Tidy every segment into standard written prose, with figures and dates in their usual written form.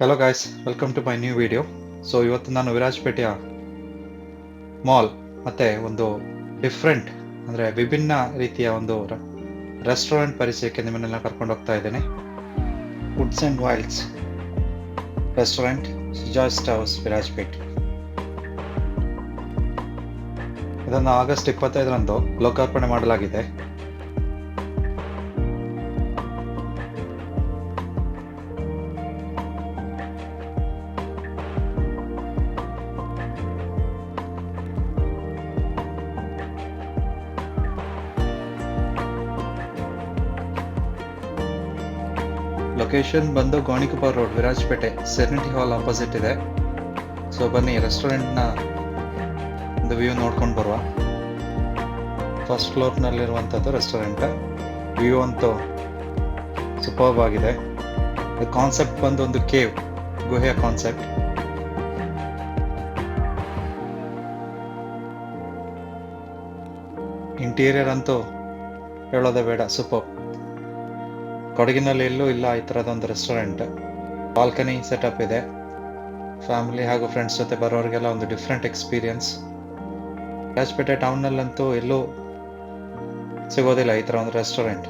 Hello guys, welcome to my new video. So ಇವತ್ತು ನಾನು ವಿರಾಜಪೇಟೆಯ mall ಮತ್ತು ಒಂದು ಡಿಫ್ರೆಂಟ್ ಅಂದರೆ ವಿಭಿನ್ನ ರೀತಿಯ ಒಂದು ರೆಸ್ಟೋರೆಂಟ್ ಪರಿಚಯಕ್ಕೆ ನಿಮ್ಮನ್ನೆಲ್ಲ ಕರ್ಕೊಂಡು ಹೋಗ್ತಾ ಇದ್ದೇನೆ. Woods and wilds restaurant, Suja's house, Virajpet. ಇದನ್ನು ಆಗಸ್ಟ್ 25ರಂದು ಲೋಕಾರ್ಪಣೆ ಮಾಡಲಾಗಿದೆ. ಲೊಕೇಶನ್ ಬಂದು Gonikoppa road, Virajpete, serenity hall opposite ಇದೆ. ಸೊ ಬನ್ನಿ ರೆಸ್ಟೋರೆಂಟ್ನ ಒಂದು ವ್ಯೂ ನೋಡ್ಕೊಂಡು ಬರುವ. ಫಸ್ಟ್ ಫ್ಲೋರ್ನಲ್ಲಿರುವಂಥದ್ದು ರೆಸ್ಟೋರೆಂಟ್. ವ್ಯೂ ಅಂತೂ ಸೂಪರ್ಬ್ ಆಗಿದೆ. ಕಾನ್ಸೆಪ್ಟ್ ಬಂದು ಒಂದು ಕೇವ್, ಗುಹೆಯ ಕಾನ್ಸೆಪ್ಟ್. ಇಂಟೀರಿಯರ್ ಅಂತೂ ಹೇಳೋದೇ ಬೇಡ, ಸೂಪರ್. ಕೊಡಗಿನಲ್ಲಿ ಎಲ್ಲೂ ಇಲ್ಲ ಈ ಥರದೊಂದು ರೆಸ್ಟೋರೆಂಟ್. ಬಾಲ್ಕನಿ ಸೆಟಪ್ ಇದೆ. ಫ್ಯಾಮಿಲಿ ಹಾಗೂ ಫ್ರೆಂಡ್ಸ್ ಜೊತೆ ಬರೋರಿಗೆಲ್ಲ ಒಂದು ಡಿಫ್ರೆಂಟ್ ಎಕ್ಸ್ಪೀರಿಯನ್ಸ್. ವಿರಾಜಪೇಟೆ ಟೌನ್ನಲ್ಲಂತೂ ಎಲ್ಲೂ ಸಿಗೋದಿಲ್ಲ ಈ ಥರ ಒಂದು ರೆಸ್ಟೋರೆಂಟ್.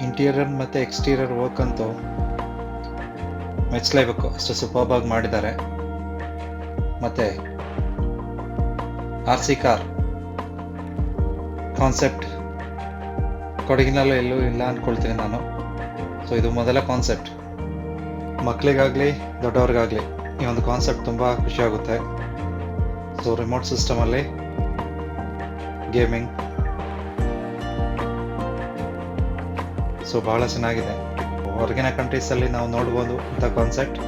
ಇಂಟೀರಿಯರ್ ಮತ್ತು ಎಕ್ಸ್ಟೀರಿಯರ್ ವರ್ಕ್ ಅಂತೂ ಮೆಚ್ಚಲೇಬೇಕು, ಅಷ್ಟು ಸೂಪರ್ಬ್ ಆಗಿ ಮಾಡಿದ್ದಾರೆ. ಮತ್ತು RC ಕಾರ್ ಕಾನ್ಸೆಪ್ಟ್ ಕೊಡಗಿನಲ್ಲೂ ಎಲ್ಲೂ ಇಲ್ಲ ಅಂದ್ಕೊಳ್ತೀನಿ ನಾನು. ಸೊ ಇದು ಮೊದಲ ಕಾನ್ಸೆಪ್ಟ್. ಮಕ್ಕಳಿಗಾಗಲಿ ದೊಡ್ಡವ್ರಿಗಾಗಲಿ ಈ ಒಂದು ಕಾನ್ಸೆಪ್ಟ್ ತುಂಬ ಖುಷಿಯಾಗುತ್ತೆ. ಸೊ ರಿಮೋಟ್ ಸಿಸ್ಟಮಲ್ಲಿ ಗೇಮಿಂಗ್, ಸೊ ಭಾಳ ಚೆನ್ನಾಗಿದೆ. ಹೊರಗಿನ ಕಂಟ್ರೀಸಲ್ಲಿ ನಾವು ನೋಡ್ಬೋದು ಇಂಥ ಕಾನ್ಸೆಪ್ಟ್.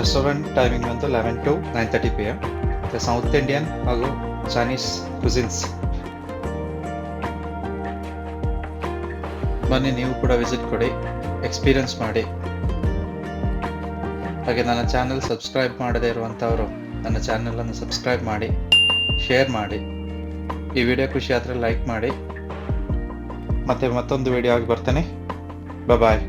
ರೆಸ್ಟೋರೆಂಟ್ ಟೈಮಿಂಗ್ ಬಂತು 11 to 9:30 PM. ಮತ್ತು ಸೌತ್ ಇಂಡಿಯನ್ ಹಾಗೂ ಚೈನೀಸ್ ಕ್ಯುಸಿನ್ಸ್. ಬನ್ನಿ ನೀವು ಕೂಡ ವಿಸಿಟ್ ಕೊಡಿ, ಎಕ್ಸ್ಪೀರಿಯನ್ಸ್ ಮಾಡಿ. ಹಾಗೆ ನನ್ನ ಚಾನಲ್ ಸಬ್ಸ್ಕ್ರೈಬ್ ಮಾಡದೇ ಇರುವಂಥವರು ನನ್ನ ಚಾನಲನ್ನು ಸಬ್ಸ್ಕ್ರೈಬ್ ಮಾಡಿ, ಶೇರ್ ಮಾಡಿ. ಈ ವಿಡಿಯೋ ಖುಷಿ ಆದರೆ ಲೈಕ್ ಮಾಡಿ. ಮತ್ತೆ ಮತ್ತೊಂದು ವಿಡಿಯೋ ಆಗಿ ಬರ್ತೇನೆ. ಬಾಯ್.